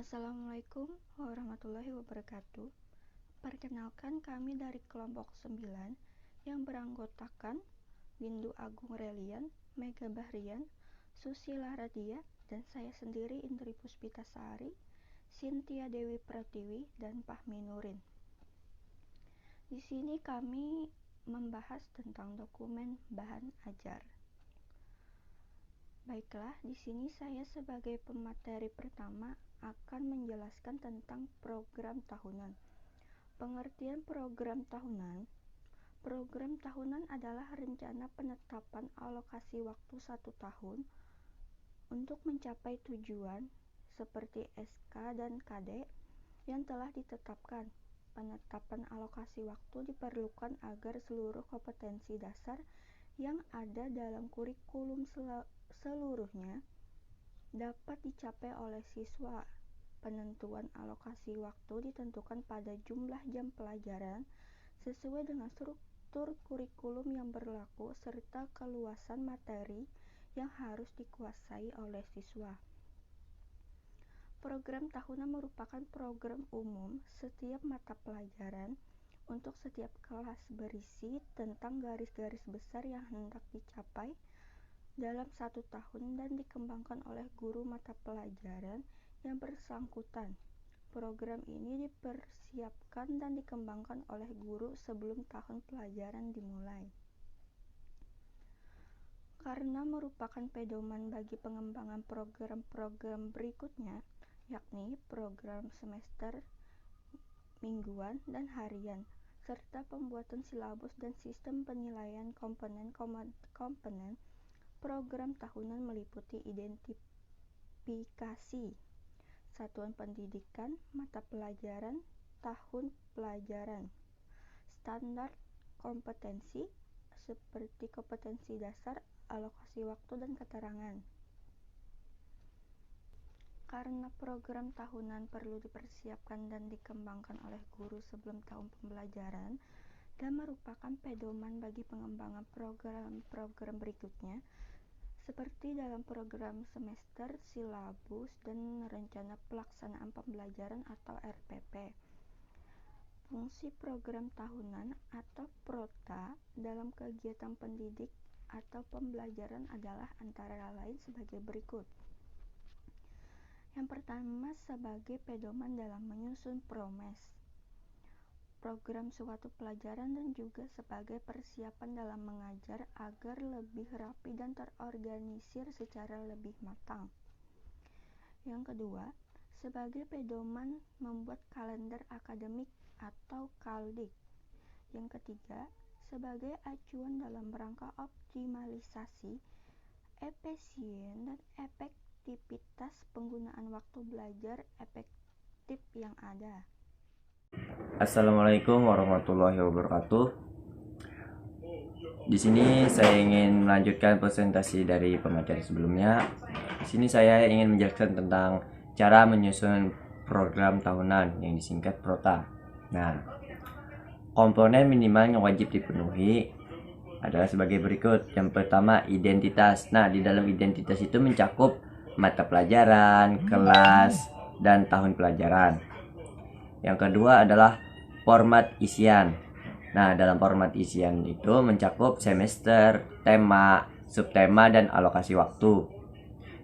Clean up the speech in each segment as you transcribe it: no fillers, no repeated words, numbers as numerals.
Assalamualaikum warahmatullahi wabarakatuh. Perkenalkan, kami dari kelompok 9 yang beranggotakan Windu Agung Relian, Mega Bahrian, Susila Radia, dan saya sendiri Indri Puspitasari, Cynthia Dewi Pratiwi, dan Fahmi Nurin. Di sini kami membahas tentang dokumen bahan ajar. Baiklah, di sini saya sebagai pemateri pertama akan menjelaskan tentang program tahunan. Pengertian program tahunan. Program tahunan adalah rencana penetapan alokasi waktu 1 tahun untuk mencapai tujuan seperti SK dan KD yang telah ditetapkan. Penetapan alokasi waktu diperlukan agar seluruh kompetensi dasar yang ada dalam kurikulum seluruhnya dapat dicapai oleh siswa. Penentuan alokasi waktu ditentukan pada jumlah jam pelajaran sesuai dengan struktur kurikulum yang berlaku serta keluasan materi yang harus dikuasai oleh siswa. Program tahunan merupakan program umum setiap mata pelajaran untuk setiap kelas, berisi tentang garis-garis besar yang hendak dicapai dalam 1 tahun dan dikembangkan oleh guru mata pelajaran yang bersangkutan. Program ini dipersiapkan dan dikembangkan oleh guru sebelum tahun pelajaran dimulai. Karena merupakan pedoman bagi pengembangan program-program berikutnya, yakni program semester, mingguan, dan harian, serta pembuatan silabus dan sistem penilaian komponen-komponen. Program tahunan meliputi identifikasi satuan pendidikan, mata pelajaran, tahun pelajaran, standar kompetensi seperti kompetensi dasar, alokasi waktu, dan keterangan. Karena program tahunan perlu dipersiapkan dan dikembangkan oleh guru sebelum tahun pembelajaran dan merupakan pedoman bagi pengembangan program-program berikutnya, seperti dalam program semester, silabus, dan rencana pelaksanaan pembelajaran atau RPP. Fungsi program tahunan atau PROTA dalam kegiatan pendidik atau pembelajaran adalah antara lain sebagai berikut. Yang pertama, sebagai pedoman dalam menyusun program suatu pelajaran dan juga sebagai persiapan dalam mengajar agar lebih rapi dan terorganisir secara lebih matang. Yang kedua, sebagai pedoman membuat kalender akademik atau KALDIK. Yang ketiga, sebagai acuan dalam rangka optimalisasi, efisien, dan efektivitas penggunaan waktu belajar efektif yang ada. Assalamualaikum warahmatullahi wabarakatuh. Di sini saya ingin melanjutkan presentasi dari pemateri sebelumnya. Di sini saya ingin menjelaskan tentang cara menyusun program tahunan yang disingkat PROTA. Nah, komponen minimal yang wajib dipenuhi adalah sebagai berikut. Yang pertama, identitas. Nah, di dalam identitas itu mencakup mata pelajaran, kelas, dan tahun pelajaran. Yang kedua adalah format isian. Nah, dalam format isian itu mencakup semester, tema, subtema, dan alokasi waktu.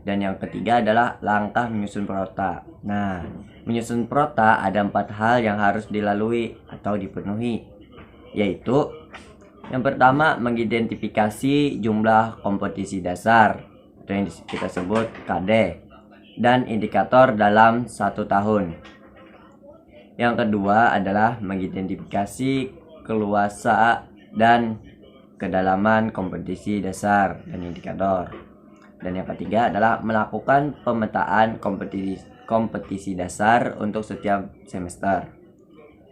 Dan yang ketiga adalah langkah menyusun PROTA. Nah, menyusun PROTA ada 4 hal yang harus dilalui atau dipenuhi, yaitu yang pertama, mengidentifikasi jumlah kompetisi dasar atau yang kita sebut KD dan indikator dalam 1 tahun. Yang kedua adalah mengidentifikasi keluasan dan kedalaman kompetisi dasar dan indikator. Dan yang ketiga adalah melakukan pemetaan kompetisi dasar untuk setiap semester.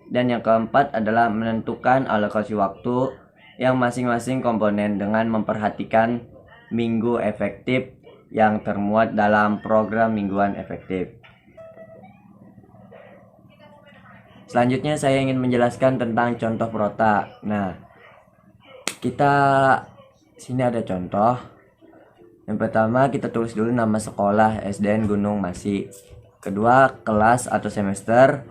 Dan yang keempat adalah menentukan alokasi waktu yang masing-masing komponen dengan memperhatikan minggu efektif yang termuat dalam program mingguan efektif. Selanjutnya saya ingin menjelaskan tentang contoh PROTA. Nah, kita sini ada contoh. Yang pertama kita tulis dulu nama sekolah SDN Gunung Masih. kedua kelas atau semester,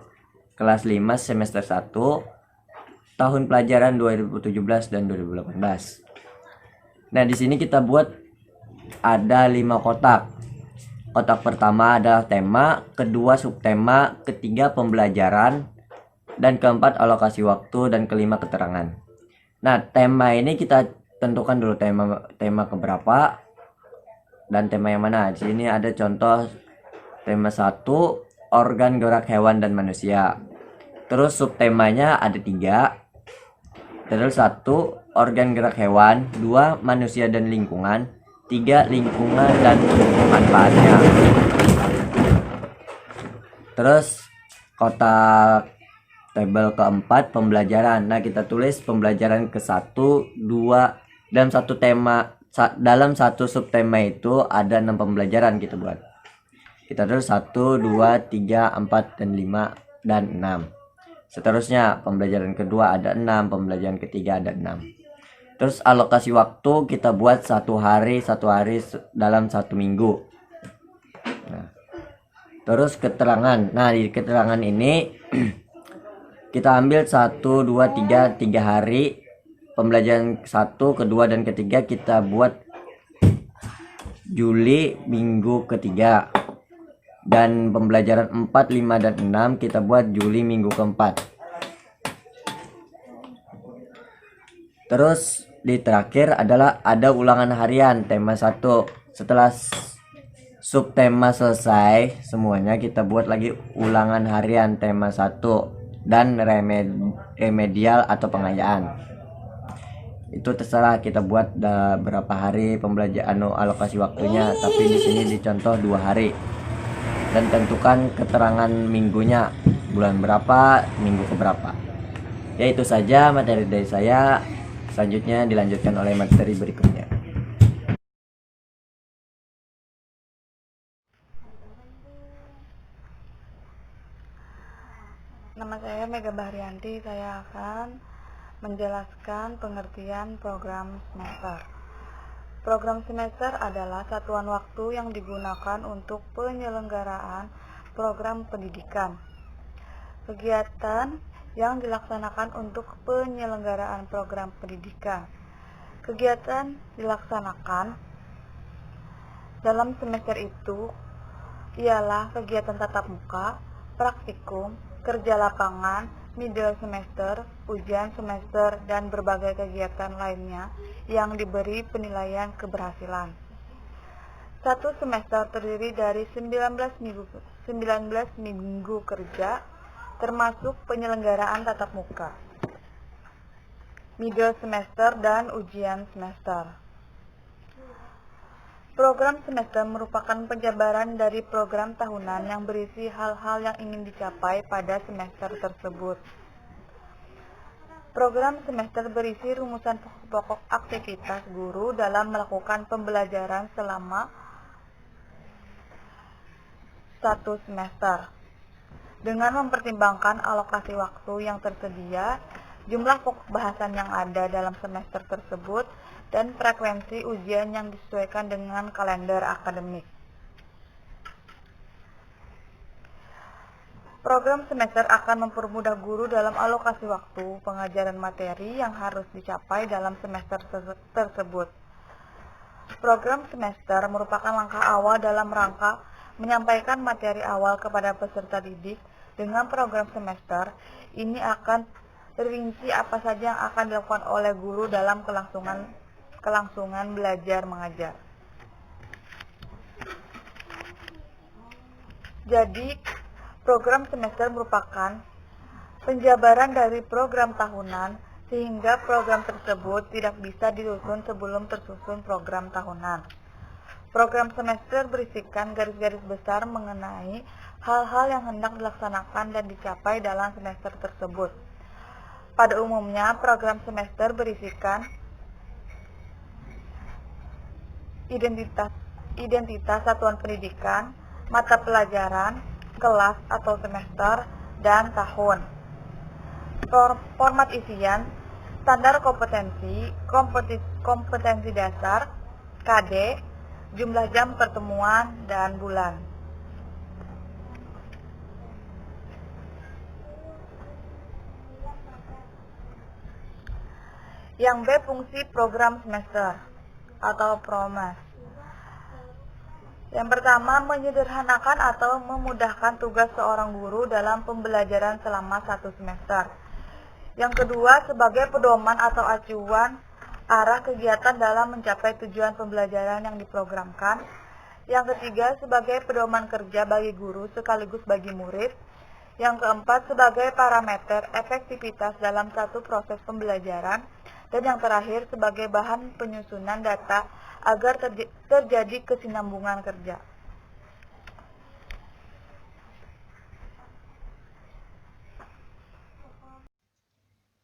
kelas 5 semester 1, tahun pelajaran 2017 dan 2018. Nah, di sini kita buat ada 5 kotak. Kotak pertama adalah tema, kedua subtema, ketiga pembelajaran, dan keempat alokasi waktu, dan kelima keterangan. Nah, tema ini kita tentukan dulu tema keberapa dan tema yang mana. Di sini ada contoh tema 1, organ gerak hewan dan manusia. Terus subtemanya ada 3. Terus 1, organ gerak hewan, 2, manusia dan lingkungan, 3, lingkungan dan manfaatnya. Terus kotak tabel keempat, pembelajaran. Nah, kita tulis pembelajaran ke 1, 2, dalam satu tema, dalam satu subtema itu ada 6 pembelajaran kita buat. Kita tulis 1, 2, 3, 4, dan 5, dan 6. Seterusnya, pembelajaran kedua ada 6, pembelajaran ketiga ada 6. Terus alokasi waktu kita buat satu hari dalam 1 minggu. Nah, terus keterangan. Nah, di keterangan ini kita ambil 1, 2, 3 hari. Pembelajaran 1, kedua, dan ketiga kita buat Juli minggu ketiga. Dan pembelajaran 4, 5, dan 6 kita buat Juli minggu keempat. Terus di terakhir adalah ada ulangan harian tema 1. Setelah subtema selesai semuanya, kita buat lagi ulangan harian tema 1 dan remedial atau pengayaan. Itu terserah kita buat berapa hari pembelajaran alokasi waktunya, tapi di sini dicontoh 2 hari. Dan tentukan keterangan minggunya, bulan berapa, minggu keberapa. Ya, itu saja materi dari saya. Selanjutnya dilanjutkan oleh materi berikutnya. Nama saya Mega Bahrianti. Saya akan menjelaskan pengertian program semester. Program semester adalah satuan waktu yang digunakan untuk penyelenggaraan program pendidikan. Kegiatan yang dilaksanakan untuk penyelenggaraan program pendidikan. Kegiatan dilaksanakan dalam semester itu ialah kegiatan tatap muka, praktikum, kerja lapangan, middle semester, ujian semester, dan berbagai kegiatan lainnya yang diberi penilaian keberhasilan. Satu semester terdiri dari 19 minggu kerja, termasuk penyelenggaraan tatap muka, middle semester, dan ujian semester. Program semester merupakan penjabaran dari program tahunan yang berisi hal-hal yang ingin dicapai pada semester tersebut. Program semester berisi rumusan pokok aktivitas guru dalam melakukan pembelajaran selama 1 semester. Dengan mempertimbangkan alokasi waktu yang tersedia, jumlah pokok bahasan yang ada dalam semester tersebut, dan frekuensi ujian yang disesuaikan dengan kalender akademik. Program semester akan mempermudah guru dalam alokasi waktu pengajaran materi yang harus dicapai dalam semester tersebut. Program semester merupakan langkah awal dalam rangka menyampaikan materi awal kepada peserta didik. Dengan program semester, ini akan terrinci apa saja yang akan dilakukan oleh guru dalam kelangsungan belajar mengajar. Jadi, program semester merupakan penjabaran dari program tahunan, sehingga program tersebut tidak bisa disusun sebelum tersusun program tahunan. Program semester berisikan garis-garis besar mengenai hal-hal yang hendak dilaksanakan dan dicapai dalam semester tersebut. Pada umumnya, program semester berisikan identitas satuan pendidikan, mata pelajaran, kelas atau semester, dan tahun. Format isian, standar kompetensi dasar, KD, jumlah jam pertemuan, dan bulan. Yang B, fungsi program semester atau PROMES. Yang pertama, menyederhanakan atau memudahkan tugas seorang guru dalam pembelajaran selama satu semester. Yang kedua, sebagai pedoman atau acuan arah kegiatan dalam mencapai tujuan pembelajaran yang diprogramkan. Yang ketiga, sebagai pedoman kerja bagi guru sekaligus bagi murid. Yang keempat, sebagai parameter efektivitas dalam satu proses pembelajaran. Dan yang terakhir, sebagai bahan penyusunan data agar terjadi kesinambungan kerja.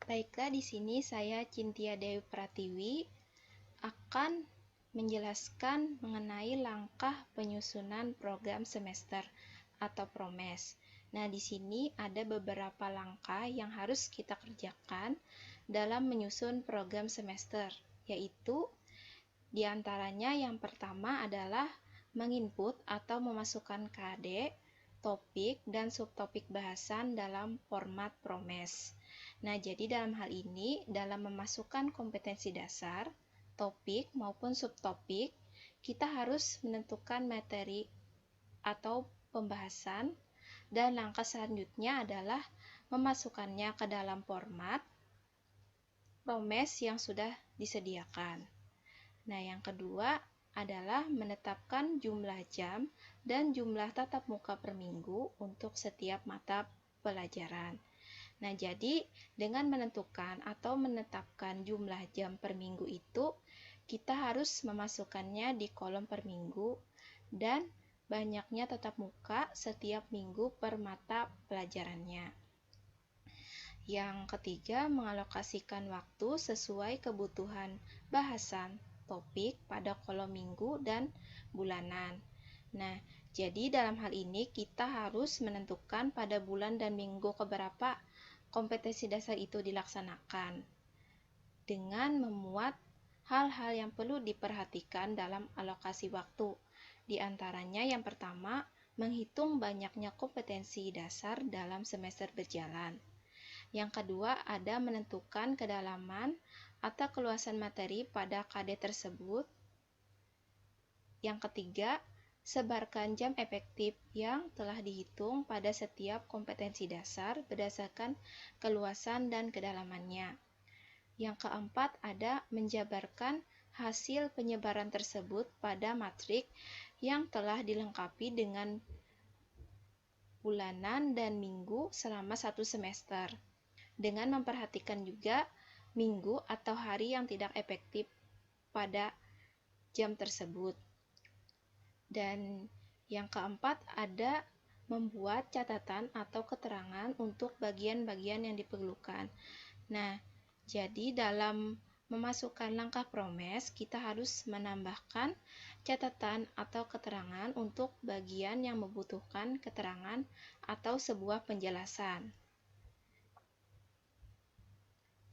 Baiklah, di sini saya Cynthia Dewi Pratiwi akan menjelaskan mengenai langkah penyusunan program semester atau PROMES. Nah, di sini ada beberapa langkah yang harus kita kerjakan dalam menyusun program semester, yaitu diantaranya yang pertama adalah menginput atau memasukkan KD, topik, dan subtopik bahasan dalam format PROMES. Nah, jadi dalam hal ini, dalam memasukkan kompetensi dasar, topik maupun subtopik, kita harus menentukan materi atau pembahasan, dan langkah selanjutnya adalah memasukkannya ke dalam format PROMES yang sudah disediakan. Nah, yang kedua adalah menetapkan jumlah jam dan jumlah tatap muka per minggu untuk setiap mata pelajaran. Nah, jadi dengan menentukan atau menetapkan jumlah jam per minggu itu, kita harus memasukkannya di kolom per minggu dan banyaknya tatap muka setiap minggu per mata pelajarannya. Yang ketiga, mengalokasikan waktu sesuai kebutuhan bahasan topik pada kolom minggu dan bulanan. Nah, jadi dalam hal ini kita harus menentukan pada bulan dan minggu keberapa kompetensi dasar itu dilaksanakan dengan memuat hal-hal yang perlu diperhatikan dalam alokasi waktu. Di antaranya yang pertama, menghitung banyaknya kompetensi dasar dalam semester berjalan. Yang kedua, ada menentukan kedalaman atau keluasan materi pada KD tersebut. Yang ketiga, sebarkan jam efektif yang telah dihitung pada setiap kompetensi dasar berdasarkan keluasan dan kedalamannya. Yang keempat, ada menjabarkan hasil penyebaran tersebut pada matrik yang telah dilengkapi dengan bulanan dan minggu selama satu semester, dengan memperhatikan juga minggu atau hari yang tidak efektif pada jam tersebut. Dan yang keempat, ada membuat catatan atau keterangan untuk bagian-bagian yang diperlukan. Nah, jadi dalam memasukkan langkah PROMES, kita harus menambahkan catatan atau keterangan untuk bagian yang membutuhkan keterangan atau sebuah penjelasan.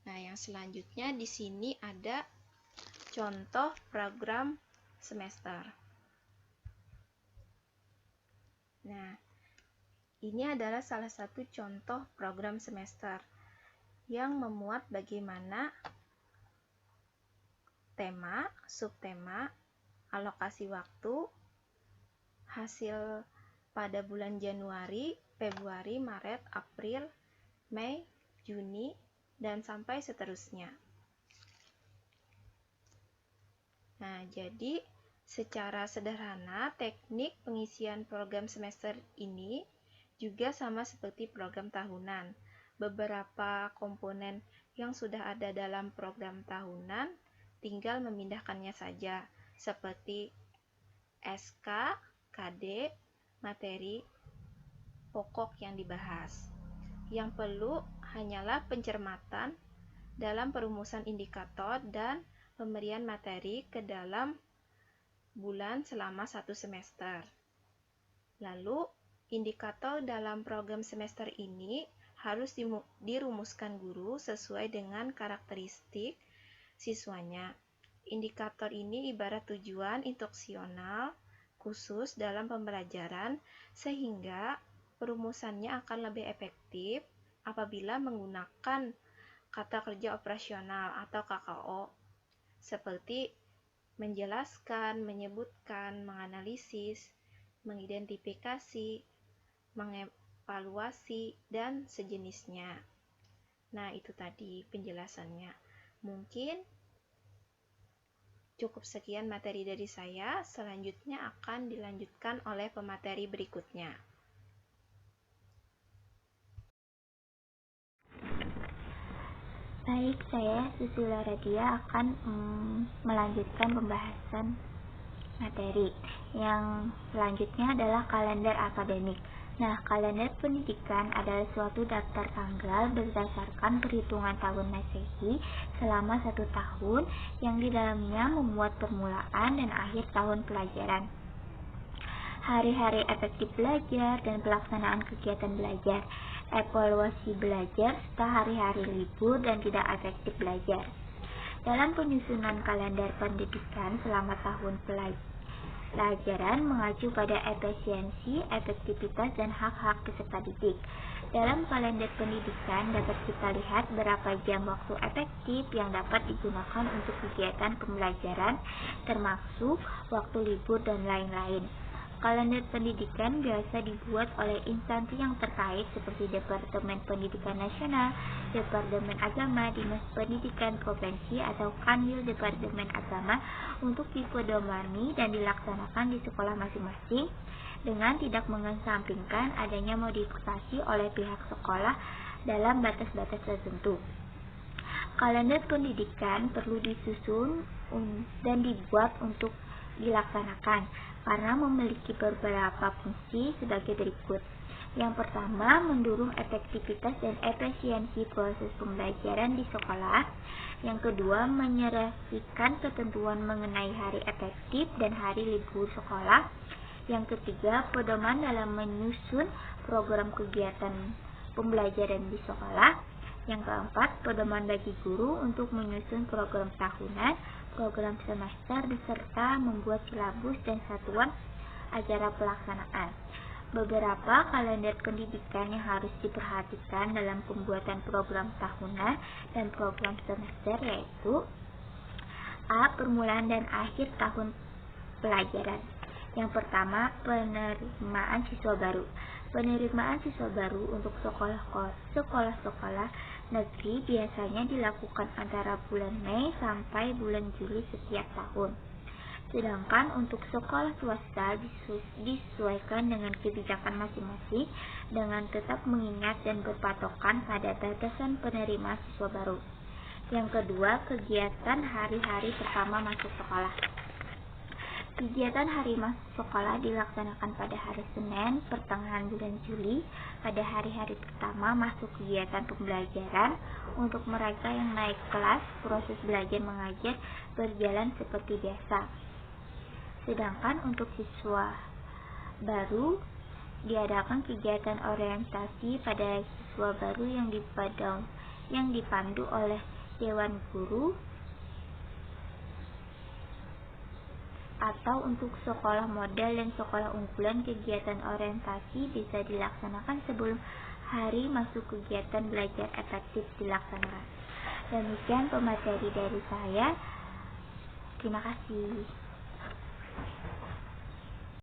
Nah, yang selanjutnya di sini ada contoh program semester. Nah, ini adalah salah satu contoh program semester yang memuat bagaimana tema, subtema, alokasi waktu, hasil pada bulan Januari, Februari, Maret, April, Mei, Juni, dan sampai seterusnya. Nah, jadi secara sederhana teknik pengisian program semester ini juga sama seperti program tahunan. Beberapa komponen yang sudah ada dalam program tahunan tinggal memindahkannya saja, seperti SK, KD, materi pokok yang dibahas. Yang perlu hanyalah pencermatan dalam perumusan indikator dan pemberian materi ke dalam bulan selama satu semester. Lalu, indikator dalam program semester ini harus dirumuskan guru sesuai dengan karakteristik siswanya. Indikator ini ibarat tujuan instruksional khusus dalam pembelajaran, sehingga perumusannya akan lebih efektif apabila menggunakan kata kerja operasional atau KKO, seperti menjelaskan, menyebutkan, menganalisis, mengidentifikasi, mengevaluasi, dan sejenisnya. Nah, itu tadi penjelasannya. Mungkin cukup sekian materi dari saya, selanjutnya akan dilanjutkan oleh pemateri berikutnya. Baik, saya Susila Radia akan melanjutkan pembahasan materi. Yang selanjutnya adalah kalender akademik. Nah, kalender pendidikan adalah suatu daftar tanggal berdasarkan perhitungan tahun Masehi selama 1 tahun yang di dalamnya memuat permulaan dan akhir tahun pelajaran, hari-hari efektif belajar dan pelaksanaan kegiatan belajar, evaluasi belajar serta hari-hari libur dan tidak efektif belajar. Dalam penyusunan kalender pendidikan selama tahun pelajaran mengacu pada efisiensi, efektivitas, dan hak-hak peserta didik. Dalam kalender pendidikan dapat kita lihat berapa jam waktu efektif yang dapat digunakan untuk kegiatan pembelajaran, termasuk waktu libur dan lain-lain. Kalender pendidikan biasa dibuat oleh instansi yang terkait seperti Departemen Pendidikan Nasional, Departemen Agama, Dinas Pendidikan Provinsi, atau Kanwil Departemen Agama untuk dipedomani dan dilaksanakan di sekolah masing-masing dengan tidak mengesampingkan adanya modifikasi oleh pihak sekolah dalam batas-batas tertentu. Kalender pendidikan perlu disusun dan dibuat untuk dilaksanakan karena memiliki beberapa fungsi sebagai berikut. Yang pertama, mendorong efektivitas dan efisiensi proses pembelajaran di sekolah. Yang kedua, menyerahkan ketentuan mengenai hari efektif dan hari libur sekolah. Yang ketiga, pedoman dalam menyusun program kegiatan pembelajaran di sekolah. Yang keempat, pedoman bagi guru untuk menyusun program tahunan, program semester, beserta membuat silabus dan satuan acara pelaksanaan. Beberapa kalender pendidikan yang harus diperhatikan dalam pembuatan program tahunan dan program semester yaitu A. Permulaan dan akhir tahun pelajaran. Yang pertama, penerimaan siswa baru. Penerimaan siswa baru untuk sekolah-sekolah negeri biasanya dilakukan antara bulan Mei sampai bulan Juli setiap tahun. Sedangkan untuk sekolah swasta disesuaikan dengan kebijakan masing-masing dengan tetap mengingat dan berpatokan pada batasan penerima siswa baru. Yang kedua, kegiatan hari-hari pertama masuk sekolah. Kegiatan hari masuk sekolah dilaksanakan pada hari Senin, pertengahan bulan Juli, pada hari-hari pertama masuk kegiatan pembelajaran. Untuk mereka yang naik kelas, proses belajar mengajar berjalan seperti biasa. Sedangkan untuk siswa baru, diadakan kegiatan orientasi pada siswa baru yang dipandu oleh Dewan Guru. Atau untuk sekolah model dan sekolah unggulan, kegiatan orientasi bisa dilaksanakan sebelum hari masuk kegiatan belajar efektif dilaksanakan. Demikian pemateri dari saya. Terima kasih.